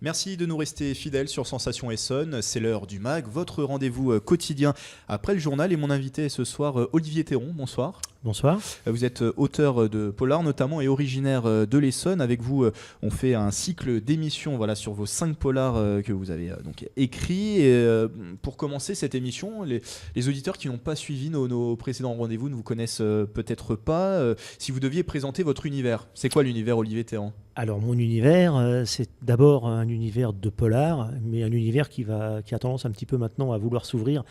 Merci de nous rester fidèles sur Sensation Essonne. C'est l'heure du MAG, votre rendez-vous quotidien après le journal. Et mon invité est ce soir Olivier Théron. Bonsoir. Bonsoir. Vous êtes auteur de polar notamment et originaire de l'Essonne. Avec vous, on fait un cycle d'émissions sur vos 5 polars que vous avez donc écrits. Et pour commencer cette émission, les auditeurs qui n'ont pas suivi nos précédents rendez-vous ne vous connaissent peut-être pas. Si vous deviez présenter votre univers, c'est quoi l'univers Olivier Théron ? Alors mon univers, c'est d'abord un univers de polar, mais un univers qui a tendance un petit peu maintenant à vouloir s'ouvrir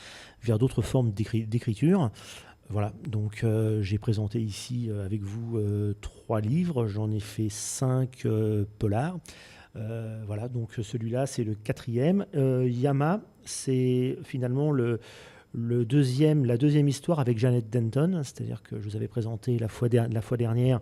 vers d'autres formes d'écriture. Voilà, donc j'ai présenté ici avec vous 3 livres, j'en ai fait 5 polars. Voilà, donc celui-là c'est le 4e. Yama, c'est finalement la deuxième histoire avec Jeannette Denton, c'est-à-dire que je vous avais présenté la fois dernière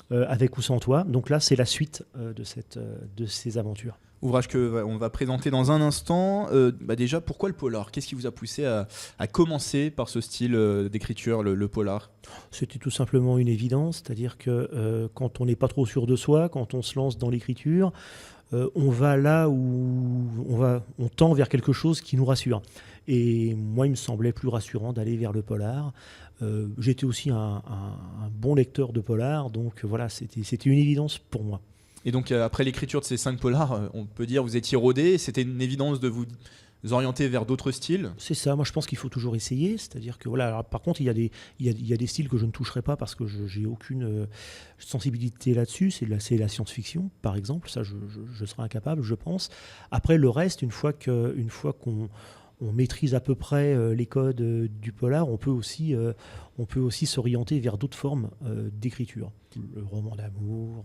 avec ou sans toi. Donc là, c'est la suite de ces aventures. Ouvrage qu'on va présenter dans un instant. Déjà, pourquoi le polar ? Qu'est-ce qui vous a poussé à commencer par ce style d'écriture, le polar ? C'était tout simplement une évidence, c'est-à-dire que quand on n'est pas trop sûr de soi, quand on se lance dans l'écriture, on va là où on tend vers quelque chose qui nous rassure. Et moi, il me semblait plus rassurant d'aller vers le polar. J'étais aussi un bon lecteur de polar, donc voilà, c'était une évidence pour moi. Et donc, après l'écriture de ces 5 polars, on peut dire que vous étiez rodé, c'était une évidence de vous orienter vers d'autres styles ? C'est ça, moi je pense qu'il faut toujours essayer, c'est-à-dire que voilà, alors, par contre il y a des styles que je ne toucherai pas parce que je n'ai aucune sensibilité là-dessus, c'est la science-fiction par exemple, ça je serai incapable je pense. Après le reste, une fois qu'on maîtrise à peu près les codes du polar, on peut aussi s'orienter vers d'autres formes d'écriture. Le roman d'amour,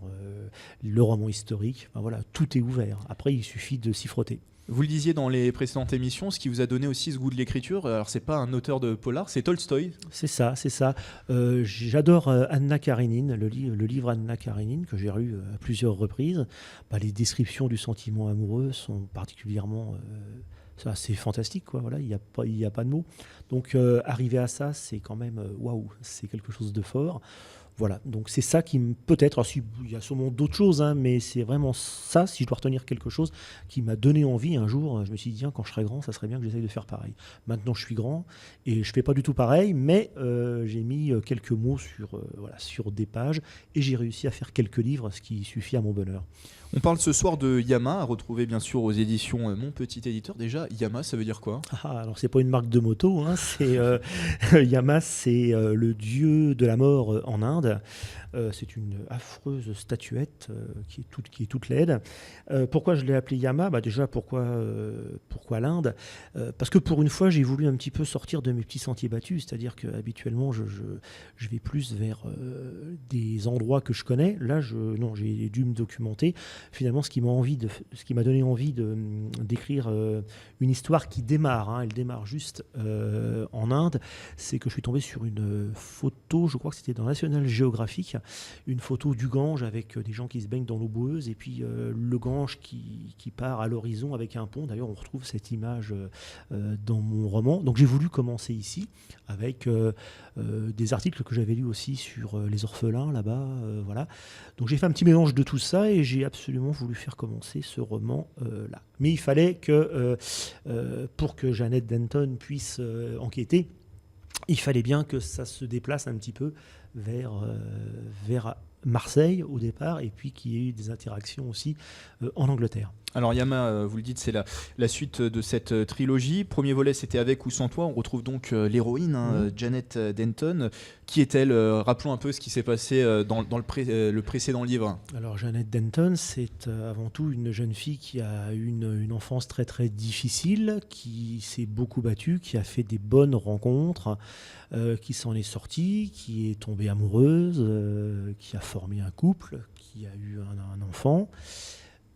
le roman historique, voilà, tout est ouvert. Après, il suffit de s'y frotter. Vous le disiez dans les précédentes émissions, ce qui vous a donné aussi ce goût de l'écriture, alors c'est pas un auteur de polar, c'est Tolstoï. C'est ça. J'adore Anna Karénine, le livre Anna Karénine, que j'ai lu à plusieurs reprises. Les descriptions du sentiment amoureux sont particulièrement... c'est fantastique, quoi. Voilà, il n'y a pas de mots. Donc, arriver à ça, c'est quand même waouh, c'est quelque chose de fort. Voilà, donc c'est ça qui peut-être, il y a sûrement d'autres choses, mais c'est vraiment ça, si je dois retenir quelque chose, qui m'a donné envie un jour. Je me suis dit, quand je serai grand, ça serait bien que j'essaye de faire pareil. Maintenant, je suis grand et je ne fais pas du tout pareil, mais j'ai mis quelques mots sur des pages et j'ai réussi à faire quelques livres, ce qui suffit à mon bonheur. On parle ce soir de Yama, à retrouver bien sûr aux éditions Mon Petit Éditeur. Déjà, Yama, ça veut dire quoi ? Alors c'est pas une marque de moto, Yama, c'est le dieu de la mort en Inde. C'est une affreuse statuette qui est toute laide. Pourquoi je l'ai appelé Yama ? Déjà, pourquoi l'Inde ? Parce que pour une fois, j'ai voulu un petit peu sortir de mes petits sentiers battus, c'est-à-dire qu'habituellement, je vais plus vers des endroits que je connais. Là, j'ai dû me documenter. Finalement, ce qui m'a donné envie d'écrire une histoire qui démarre, elle démarre juste en Inde, c'est que je suis tombé sur une photo, je crois que c'était dans National Geographic, une photo du Gange avec des gens qui se baignent dans l'eau boueuse et puis le Gange qui part à l'horizon avec un pont. D'ailleurs, on retrouve cette image dans mon roman. Donc j'ai voulu commencer ici avec des articles que j'avais lus aussi sur les orphelins là-bas. Voilà. Donc j'ai fait un petit mélange de tout ça et j'ai absolument voulu faire commencer ce roman-là. Mais il fallait que, pour que Jeannette Denton puisse enquêter, il fallait bien que ça se déplace un petit peu vers Marseille au départ, et puis qu'il y ait eu des interactions aussi en Angleterre. Alors Yama, vous le dites, c'est la suite de cette trilogie. Premier volet, c'était Avec ou sans toi. On retrouve donc l'héroïne, Jeannette Denton. Qui est-elle ? Rappelons un peu ce qui s'est passé dans le précédent livre. Alors Jeannette Denton, c'est avant tout une jeune fille qui a eu une enfance très très difficile, qui s'est beaucoup battue, qui a fait des bonnes rencontres, qui s'en est sortie, qui est tombée amoureuse, qui a formé un couple, qui a eu un enfant.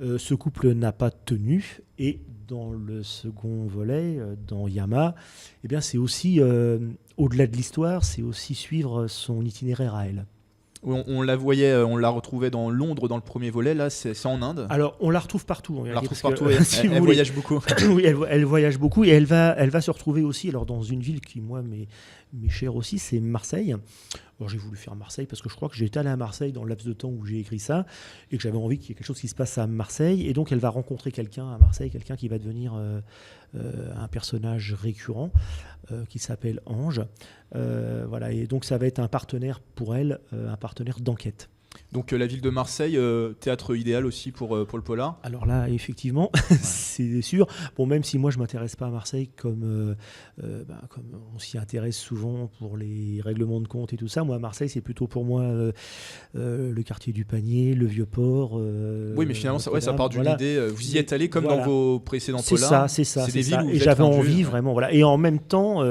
Ce couple n'a pas tenu, et dans le second volet, dans Yama, c'est aussi, au-delà de l'histoire, c'est aussi suivre son itinéraire à elle. On la voyait, on la retrouvait dans Londres dans le premier volet, là c'est en Inde. Alors on la retrouve partout. On la retrouve partout, elle voyage beaucoup. Oui, elle voyage beaucoup, et elle va se retrouver aussi dans une ville qui, moi, m'est chère aussi, c'est Marseille. Alors j'ai voulu faire Marseille parce que je crois que j'étais allé à Marseille dans le laps de temps où j'ai écrit ça et que j'avais envie qu'il y ait quelque chose qui se passe à Marseille. Et donc elle va rencontrer quelqu'un à Marseille, quelqu'un qui va devenir un personnage récurrent qui s'appelle Ange. Voilà, et donc ça va être un partenaire pour elle, un partenaire d'enquête. Donc la ville de Marseille, théâtre idéal aussi pour le polar. Alors là, effectivement, c'est sûr. Bon, même si moi je m'intéresse pas à Marseille comme on s'y intéresse souvent pour les règlements de compte et tout ça. Moi, à Marseille, c'est plutôt pour moi le quartier du Panier, le Vieux-Port. Oui, mais finalement, ça part d'une idée. Vous y êtes allé comme voilà. dans vos précédents polars. C'est ça. Des villes où et j'avais envie vraiment. Voilà. Et en même temps,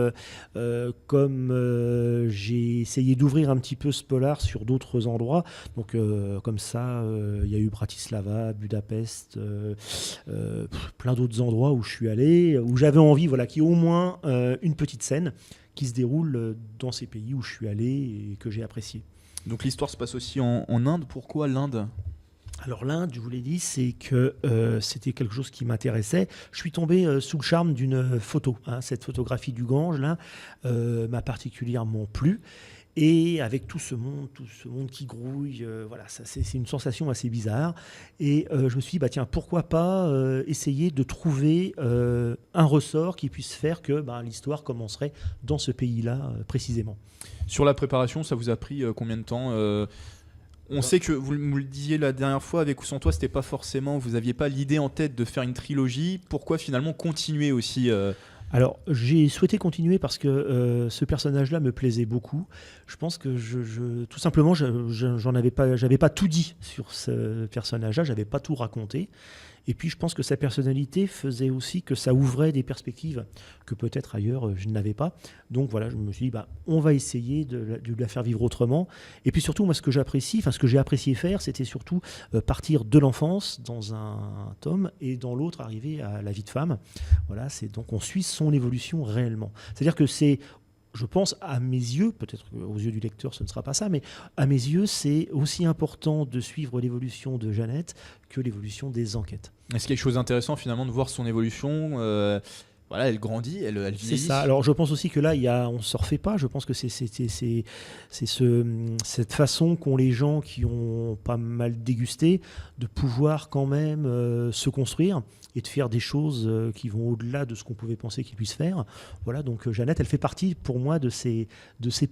comme j'ai essayé d'ouvrir un petit peu ce polar sur d'autres endroits. Donc comme ça, il y a eu Bratislava, Budapest, plein d'autres endroits où je suis allé, où j'avais envie qu'il y ait au moins une petite scène qui se déroule dans ces pays où je suis allé et que j'ai apprécié. Donc l'histoire se passe aussi en Inde. Pourquoi l'Inde ? Alors l'Inde, je vous l'ai dit, c'est que c'était quelque chose qui m'intéressait. Je suis tombé sous le charme d'une photo. Cette photographie du Gange là m'a particulièrement plu. Et avec tout ce monde qui grouille, c'est une sensation assez bizarre. Et je me suis dit, tiens, pourquoi pas essayer de trouver un ressort qui puisse faire que l'histoire commencerait dans ce pays-là précisément. Sur la préparation, ça vous a pris combien de temps ? On sait que vous me le disiez la dernière fois, avec ou sans toi, c'était pas forcément, vous n'aviez pas l'idée en tête de faire une trilogie. Pourquoi finalement continuer aussi Alors, j'ai souhaité continuer parce que ce personnage-là me plaisait beaucoup. Je pense que tout simplement, j'avais pas tout dit sur ce personnage-là, j'avais pas tout raconté. Et puis, je pense que sa personnalité faisait aussi que ça ouvrait des perspectives que peut-être ailleurs je n'avais pas. Donc voilà, je me suis dit, on va essayer de la faire vivre autrement. Et puis surtout, moi, ce que j'ai apprécié faire, c'était surtout partir de l'enfance dans un tome et dans l'autre arriver à la vie de femme. Voilà, donc on suit son évolution réellement. C'est-à-dire que je pense, à mes yeux, peut-être aux yeux du lecteur ce ne sera pas ça, mais à mes yeux, c'est aussi important de suivre l'évolution de Jeannette que l'évolution des enquêtes. Est-ce quelque chose d'intéressant finalement de voir son évolution elle grandit, elle vieillit. C'est ça. Alors je pense aussi que là, on ne se refait pas. Je pense que c'est cette façon qu'ont les gens qui ont pas mal dégusté de pouvoir quand même se construire et de faire des choses qui vont au-delà de ce qu'on pouvait penser qu'ils puissent faire. Voilà, donc Jeannette, elle fait partie pour moi de ces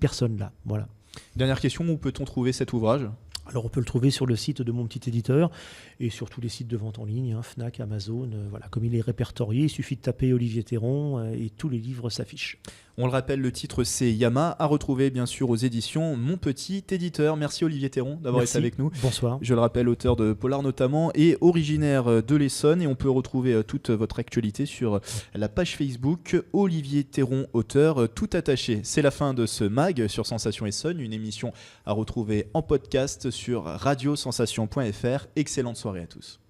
personnes-là. Voilà. Dernière question, où peut-on trouver cet ouvrage ? Alors on peut le trouver sur le site de mon petit éditeur et sur tous les sites de vente en ligne, Fnac, Amazon, comme il est répertorié, il suffit de taper Olivier Théron et tous les livres s'affichent. On le rappelle, le titre c'est Yama, à retrouver bien sûr aux éditions Mon Petit Éditeur. Merci Olivier Théron d'avoir été avec nous. Bonsoir. Je le rappelle, auteur de Polar notamment et originaire de l'Essonne, et on peut retrouver toute votre actualité sur la page Facebook Olivier Théron, auteur, tout attaché. C'est la fin de ce mag sur Sensation Essonne, une émission à retrouver en podcast sur radiosensation.fr. Excellente soirée à tous.